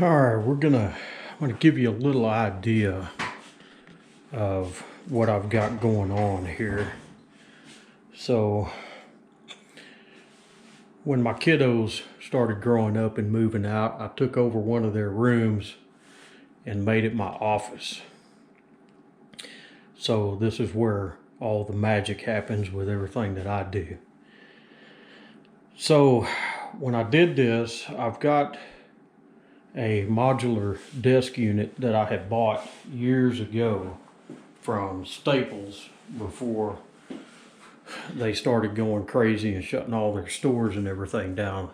All right, I'm gonna give you a little idea of what I've got going on here. So when my kiddos started growing up and moving out, I took over one of their rooms and made it my office. So this is where all the magic happens with everything that I do. So when I did this, I've got a modular desk unit that I had bought years ago from Staples before they started going crazy and shutting all their stores and everything down.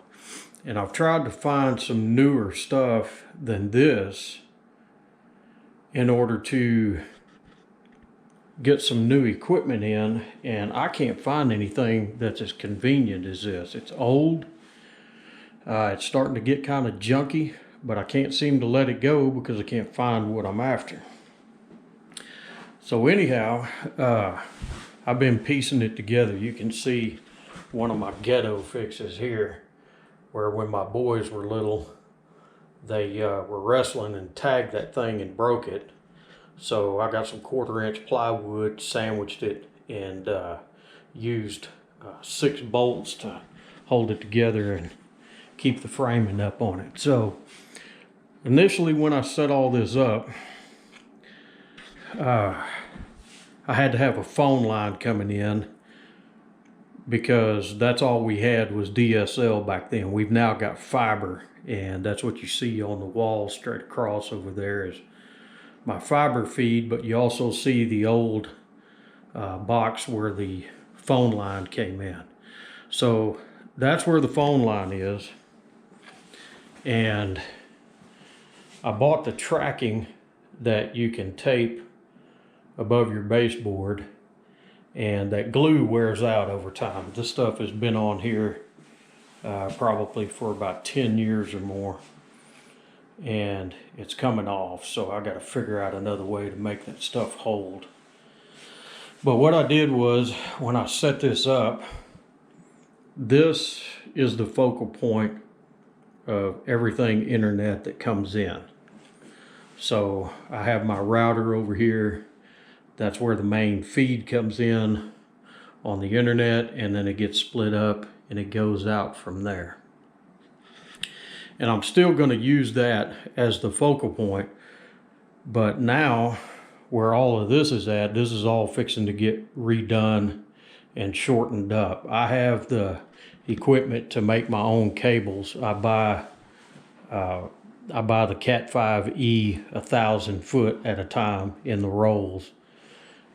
And I've tried to find some newer stuff than this in order to get some new equipment in, and I can't find anything that's as convenient as this. It's old, it's starting to get kind of junky, but I can't seem to let it go because I can't find what I'm after. So anyhow, I've been piecing it together. You can see one of my ghetto fixes here, where when my boys were little, they were wrestling and tagged that thing and broke it. So I got some 1/4-inch plywood, sandwiched it, and used 6 bolts to hold it together and keep the framing up on it. So initially when I set all this up, I had to have a phone line coming in because that's all we had was DSL back then. We've now got fiber, and that's what you see on the wall straight across over there is my fiber feed, but you also see the old box where the phone line came in. So that's where the phone line is. And I bought the tracking that you can tape above your baseboard, and that glue wears out over time. This stuff has been on here probably for about 10 years or more, and it's coming off, so I got to figure out another way to make that stuff hold. But what I did was, when I set this up, this is the focal point of everything internet that comes in. So I have my router over here. That's where the main feed comes in on the internet, and then it gets split up and it goes out from there. And I'm still going to use that as the focal point, but now where all of this is at, this is all fixing to get redone and shortened up. I have the equipment to make my own cables. I buy the Cat 5e 1,000 foot at a time in the rolls,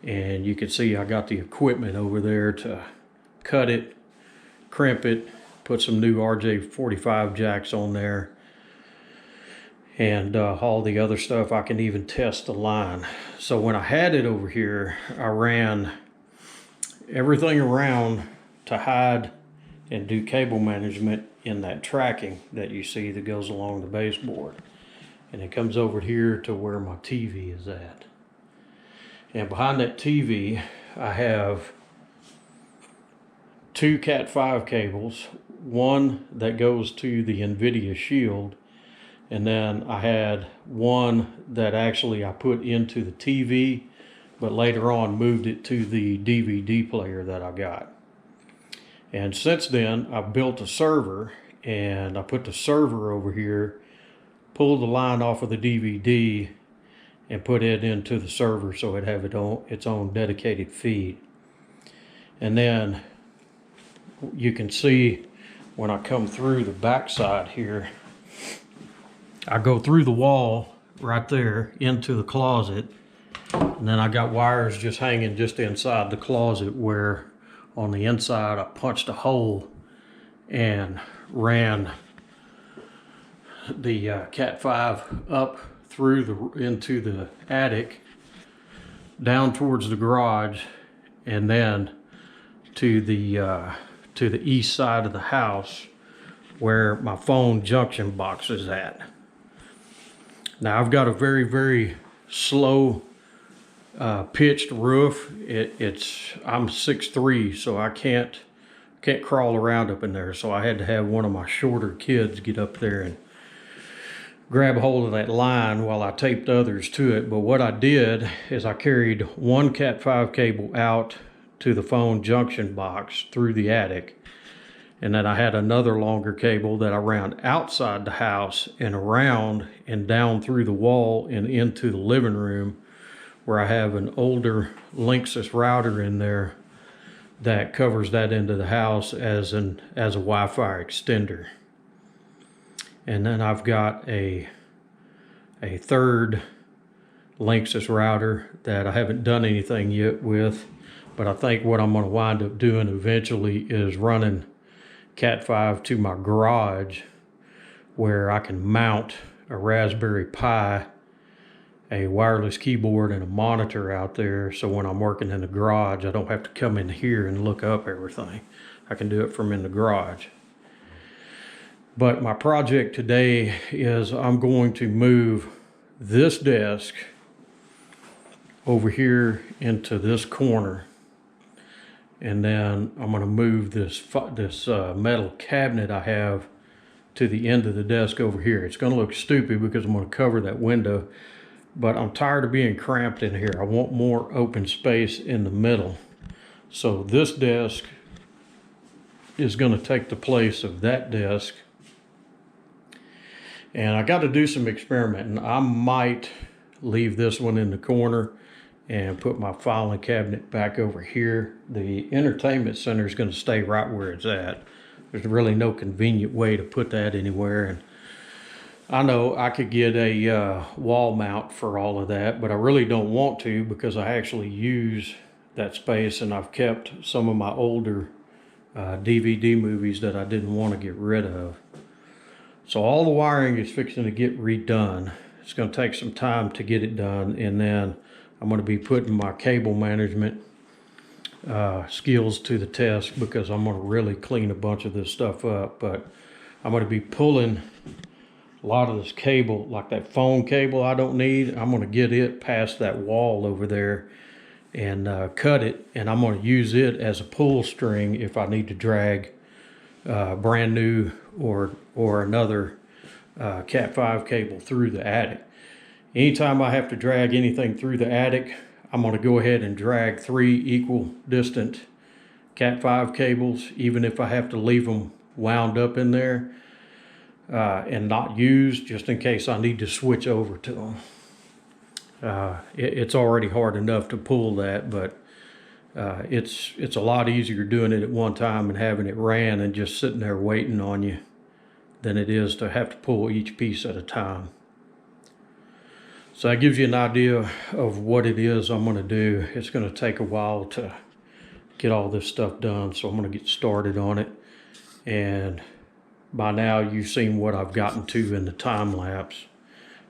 and you can see I got the equipment over there to cut it, crimp it, put some new RJ45 jacks on there, and all the other stuff. I can even test the line. So when I had it over here, I ran everything around to hide and do cable management in that tracking that you see that goes along the baseboard. And it comes over here to where my TV is at. And behind that TV, I have 2 Cat 5 cables, one that goes to the NVIDIA Shield, and then I had one that actually I put into the TV, but later on moved it to the DVD player that I got. And since then, I've built a server, and I put the server over here, pulled the line off of the DVD, and put it into the server so it have its own dedicated feed. And then you can see when I come through the backside here, I go through the wall right there into the closet, and then I got wires just hanging just inside the closet, where on the inside I punched a hole and ran the Cat 5 up through into the attic, down towards the garage, and then to the east side of the house where my phone junction box is at. Now I've got a very, very slow pitched roof. I'm 6'3", so I can't crawl around up in there. So I had to have one of my shorter kids get up there and grab hold of that line while I taped others to it. But what I did is I carried one Cat 5 cable out to the phone junction box through the attic. And then I had another longer cable that I ran outside the house and around and down through the wall and into the living room, where I have an older Linksys router in there that covers that into the house as a Wi-Fi extender. And then I've got a third Linksys router that I haven't done anything yet with, but I think what I'm going to wind up doing eventually is running Cat 5 to my garage, where I can mount a Raspberry Pi, a wireless keyboard, and a monitor out there, so when I'm working in the garage I don't have to come in here and look up everything. I can do it from in the garage. But my project today is I'm going to move this desk over here into this corner, and then I'm going to move this metal cabinet I have to the end of the desk over here. It's going to look stupid because I'm going to cover that window, but I'm tired of being cramped in here. I want more open space in the middle. So this desk is going to take the place of that desk. And I got to do some experimenting. I might leave this one in the corner and put my filing cabinet back over here. The entertainment center is going to stay right where it's at. There's really no convenient way to put that anywhere. And I know I could get a wall mount for all of that, but I really don't want to, because I actually use that space, and I've kept some of my older DVD movies that I didn't want to get rid of. So all the wiring is fixing to get redone. It's going to take some time to get it done, and then I'm going to be putting my cable management skills to the test, because I'm going to really clean a bunch of this stuff up. But I'm going to be pulling a lot of this cable, like that phone cable I don't need. I'm going to get it past that wall over there and cut it, and I'm going to use it as a pull string if I need to drag brand new or another Cat 5 cable through the attic. Anytime I have to drag anything through the attic, I'm going to go ahead and drag 3 equal distant Cat 5 cables, even if I have to leave them wound up in there and not used, just in case I need to switch over to them. It's already hard enough to pull that, but it's a lot easier doing it at one time and having it ran and just sitting there waiting on you than it is to have to pull each piece at a time. So that gives you an idea of what it is I'm going to do. It's going to take a while to get all this stuff done, so I'm going to get started on it. And by now you've seen what I've gotten to in the time lapse,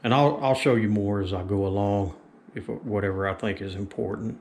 and I'll show you more as I go along, if whatever I think is important.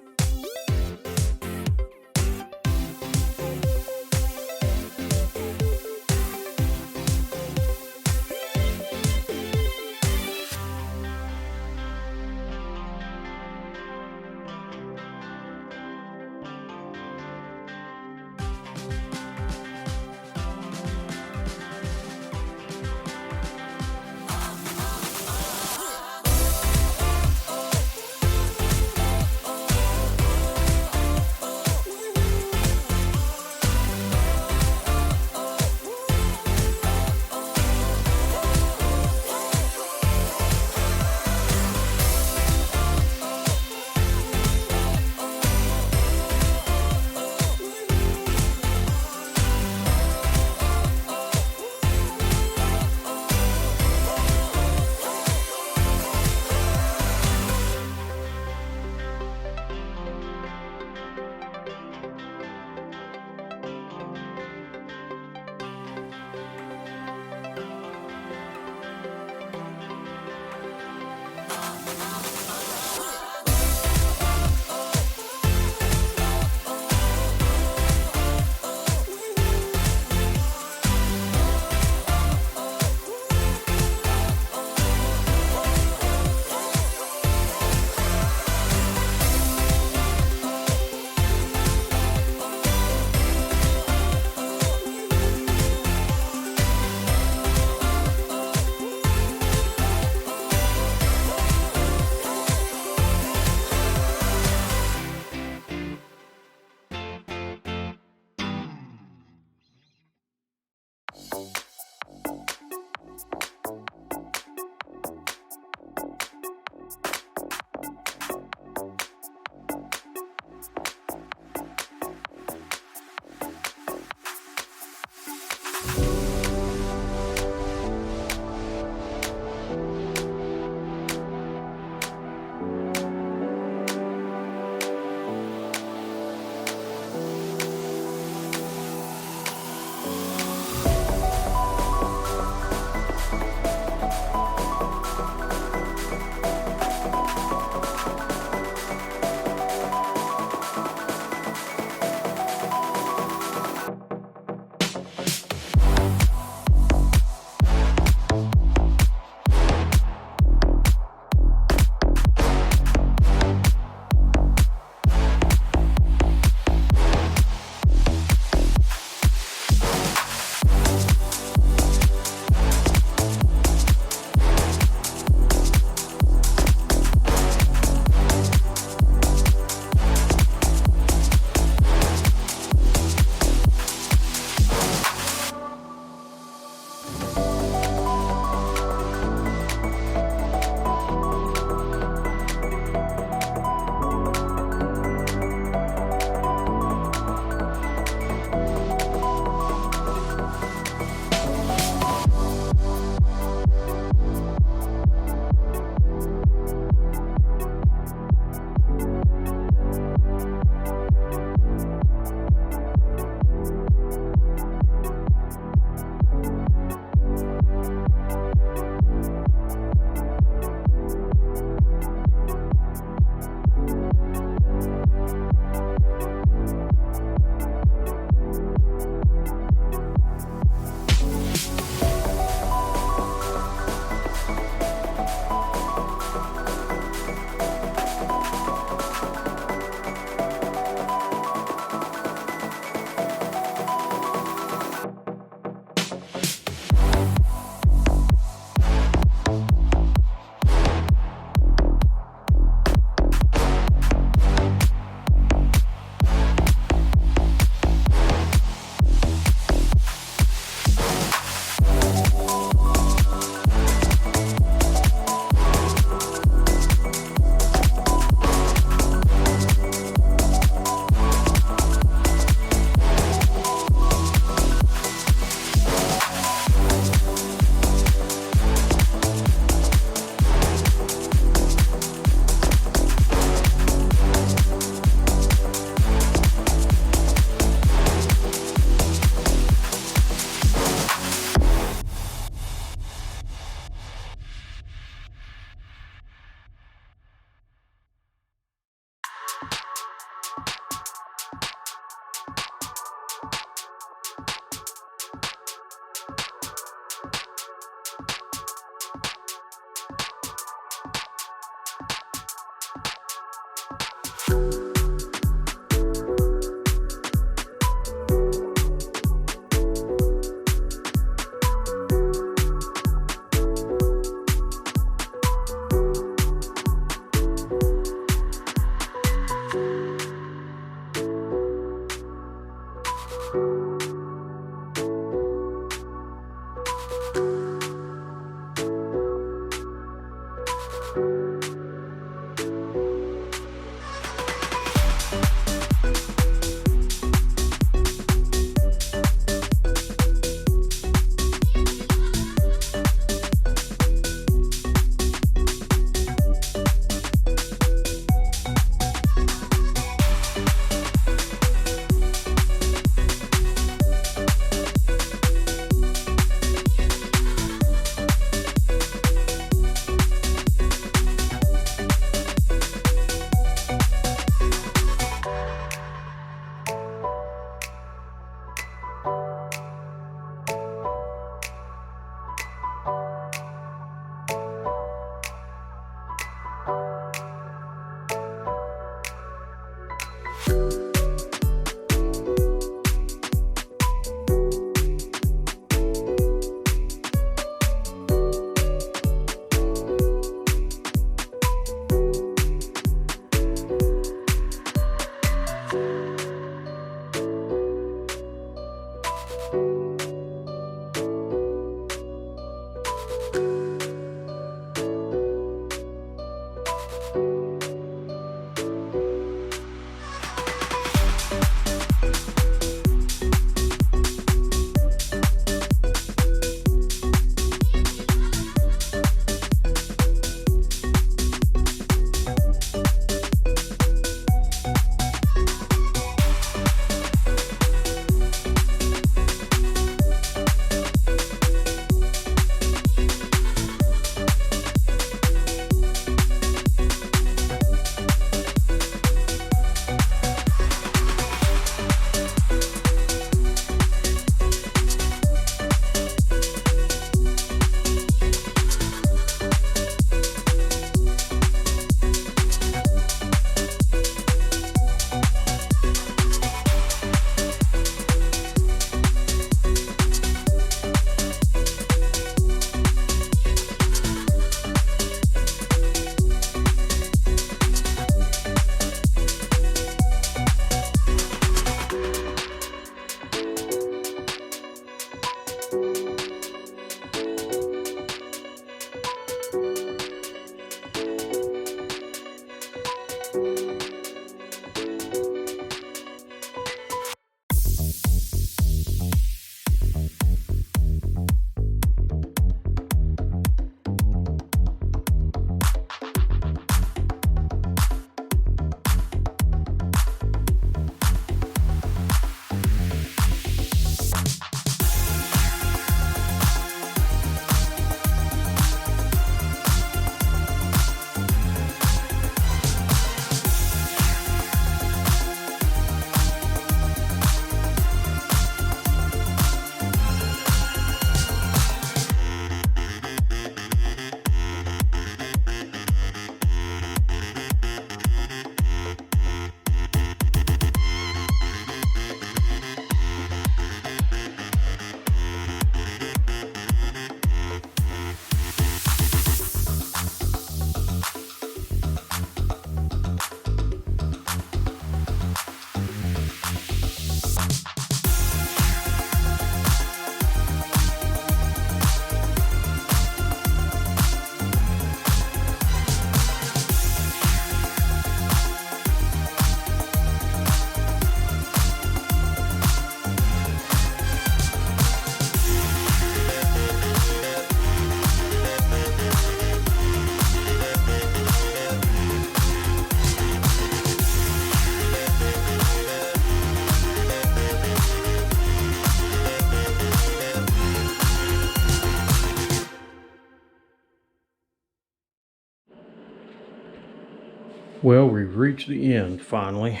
Well, we've reached the end finally,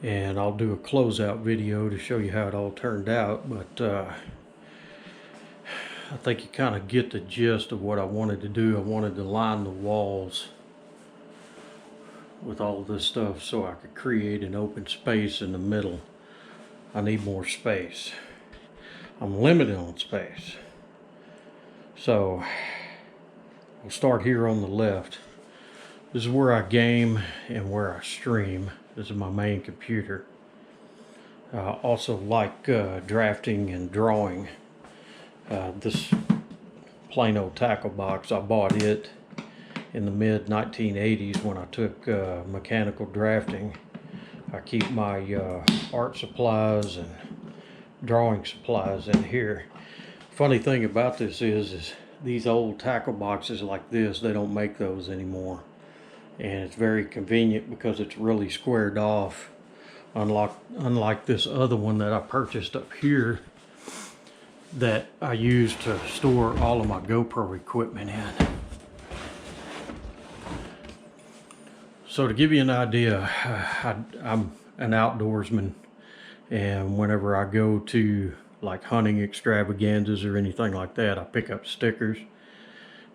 and I'll do a closeout video to show you how it all turned out, but I think you kind of get the gist of what I wanted to do. I wanted to line the walls with all this stuff so I could create an open space in the middle. I need more space. I'm limited on space. So we'll start here on the left. This is where I game and where I stream. This is my main computer. I also like drafting and drawing. This plain old tackle box, I bought it in the mid 1980s when I took mechanical drafting. I keep my art supplies and drawing supplies in here. Funny thing about this is these old tackle boxes like this, they don't make those anymore. And it's very convenient because it's really squared off. Unlike this other one that I purchased up here that I use to store all of my GoPro equipment in. So to give you an idea, I'm an outdoorsman, and whenever I go to like hunting extravaganzas or anything like that, I pick up stickers.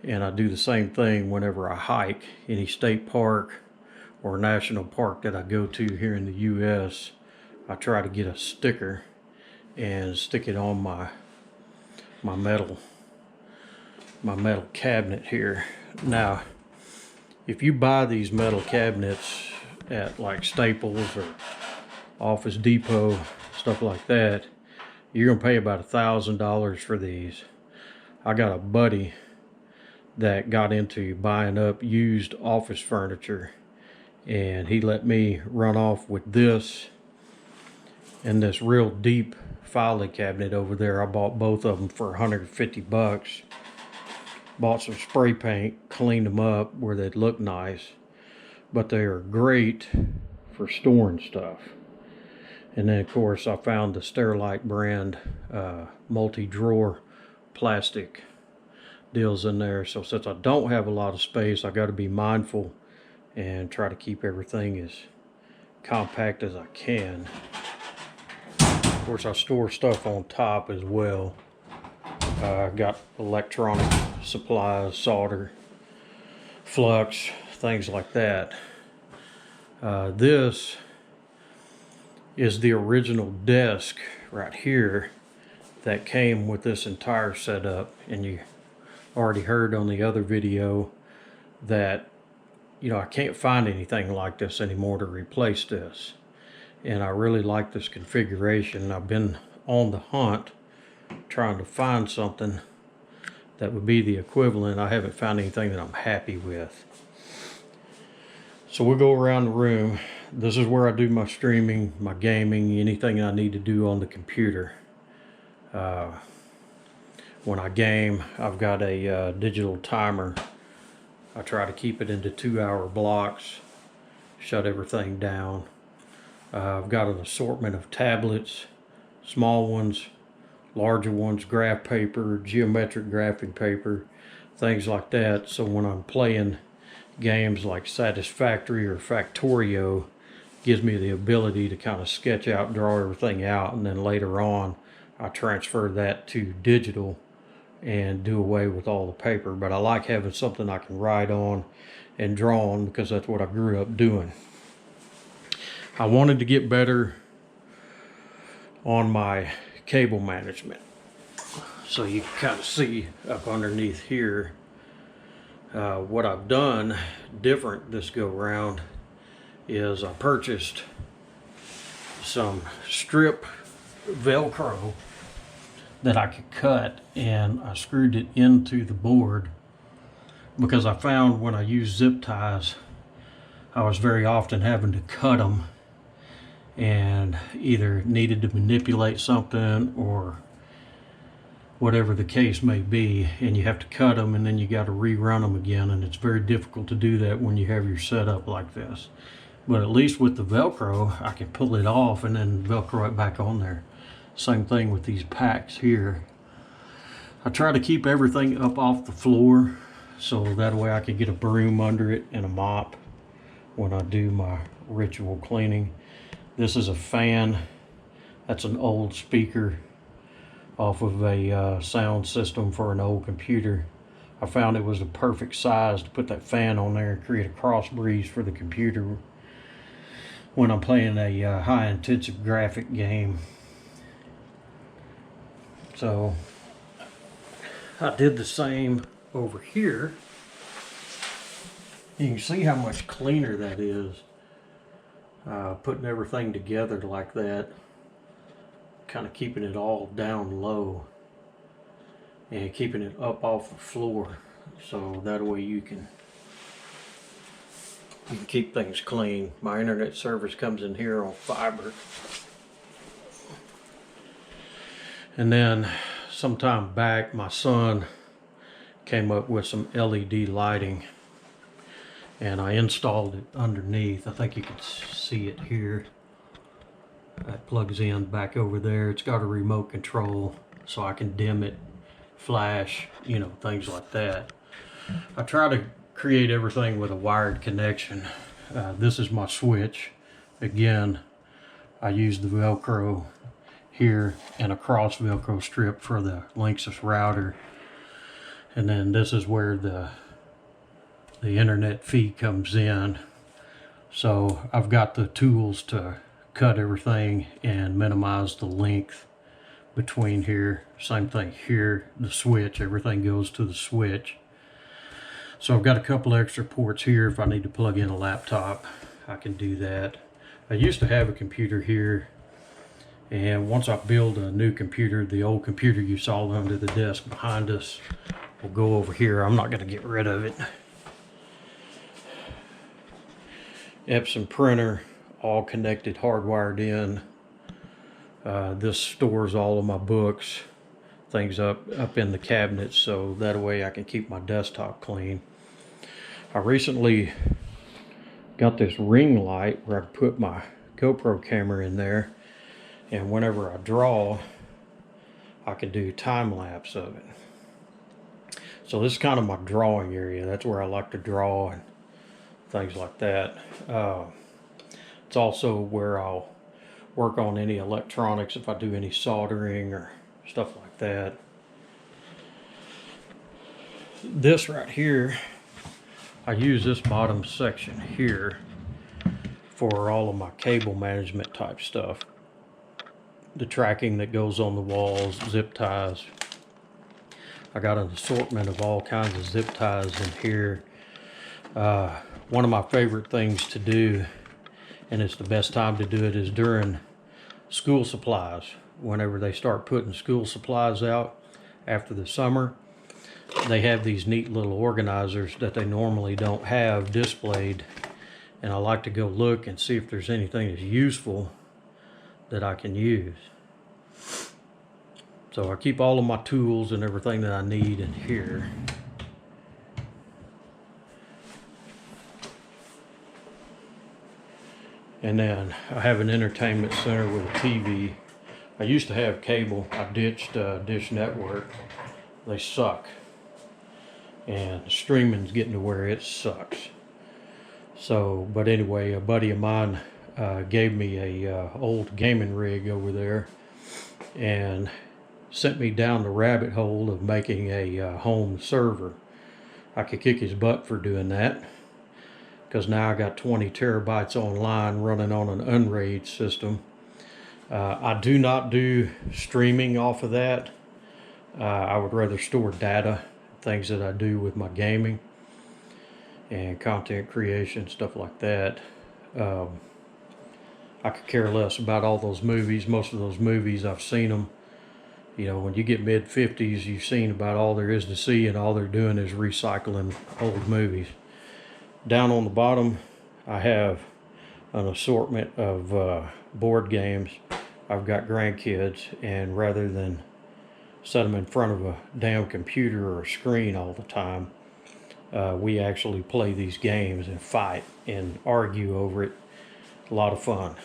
And I do the same thing whenever I hike any state park or national park that I go to here in the US. I try to get a sticker and stick it on my metal cabinet here. Now, if you buy these metal cabinets at like Staples or Office Depot, stuff like that, you're gonna pay about $1,000 for these. I got a buddy that got into buying up used office furniture, and he let me run off with this and this real deep filing cabinet over there. I bought both of them for 150 bucks. Bought some spray paint, cleaned them up where they'd look nice, but they are great for storing stuff. And then of course I found the Sterilite brand multi-drawer plastic deals in there. So since I don't have a lot of space, I got to be mindful and try to keep everything as compact as I can. Of course, I store stuff on top as well. I got electronic supplies, solder, flux, things like that. This is the original desk right here that came with this entire setup, and you already heard on the other video that, you know, I can't find anything like this anymore to replace this. And I really like this configuration. I've been on the hunt trying to find something that would be the equivalent. I haven't found anything that I'm happy with. So we'll go around the room. This is where I do my streaming, my gaming, anything I need to do on the computer. When I game, I've got a digital timer. I try to keep it into 2-hour blocks, shut everything down. I've got an assortment of tablets, small ones, larger ones, graph paper, geometric graphing paper, things like that. So when I'm playing games like Satisfactory or Factorio, gives me the ability to kind of sketch out, draw everything out, and then later on I transfer that to digital and do away with all the paper. But I like having something I can write on and draw on because that's what I grew up doing. I wanted to get better on my cable management. So you can kind of see up underneath here what I've done different this go round is I purchased some strip Velcro that I could cut, and I screwed it into the board because I found when I used zip ties I was very often having to cut them and either needed to manipulate something or whatever the case may be, and you have to cut them and then you got to rerun them again, and it's very difficult to do that when you have your setup like this. But at least with the Velcro I can pull it off and then Velcro it back on there. Same thing with these packs here. I try to keep everything up off the floor so that way I can get a broom under it and a mop when I do my ritual cleaning. This is a fan. That's an old speaker off of a sound system for an old computer. I found it was the perfect size to put that fan on there and create a cross breeze for the computer when I'm playing a high intensive graphic game. So I did the same over here. You can see how much cleaner that is, putting everything together like that. kind of keeping it all down low and keeping it up off the floor, so that way you can keep things clean. My internet service comes in here on fiber. And then sometime back, my son came up with some LED lighting, and I installed it underneath. I think you can see it here. That plugs in back over there. It's got a remote control, so I can dim it, flash, you know, things like that. I try to create everything with a wired connection. This is my switch. Again, I use the Velcro here and a cross Velcro strip for the Linksys router. And then this is where the internet feed comes in. So I've got the tools to cut everything and minimize the length between here. Same thing here, the switch, everything goes to the switch. So I've got a couple extra ports here. If I need to plug in a laptop, I can do that. I used to have a computer here, and once I build a new computer, the old computer you saw under the desk behind us will go over here. I'm not going to get rid of it. Epson printer, all connected, hardwired in. This stores all of my books, things up in the cabinets, so that way I can keep my desktop clean. I recently got this ring light where I put my GoPro camera in there, and whenever I draw, I can do time lapse of it. So this is kind of my drawing area. That's where I like to draw and things like that. It's also where I'll work on any electronics if I do any soldering or stuff like that. This right here, I use this bottom section here for all of my cable management type stuff. The tracking that goes on the walls, zip ties. I got an assortment of all kinds of zip ties in here. One of my favorite things to do, and it's the best time to do it, is during school supplies. Whenever they start putting school supplies out after the summer, they have these neat little organizers that they normally don't have displayed, and I like to go look and see if there's anything that's useful that I can use. So I keep all of my tools and everything that I need in here. And then I have an entertainment center with a TV. I used to have cable. I ditched Dish Network. They suck. And streaming's getting to where it sucks. So, but anyway, a buddy of mine gave me a old gaming rig over there and sent me down the rabbit hole of making a home server. I could kick his butt for doing that, because now I got 20 terabytes online running on an Unraid system. I do not do streaming off of that. I would rather store data, things that I do with my gaming and content creation, stuff like that. I could care less about all those movies. Most of those movies, I've seen them. You know, when you get mid-50s, you've seen about all there is to see, and all they're doing is recycling old movies. Down on the bottom, I have an assortment of board games. I've got grandkids, and rather than set them in front of a damn computer or a screen all the time, we actually play these games and fight and argue over it. A lot of fun.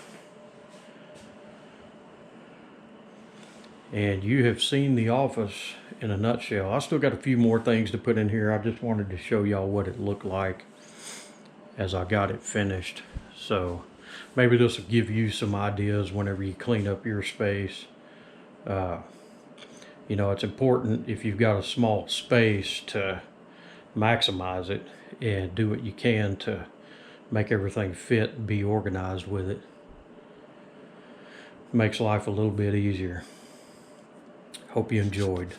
And you have seen The Office in a nutshell. I still got a few more things to put in here. I just wanted to show y'all what it looked like as I got it finished. So maybe this will give you some ideas whenever you clean up your space. You know, it's important if you've got a small space to maximize it and do what you can to make everything fit and be organized with it. Makes life a little bit easier. Hope you enjoyed.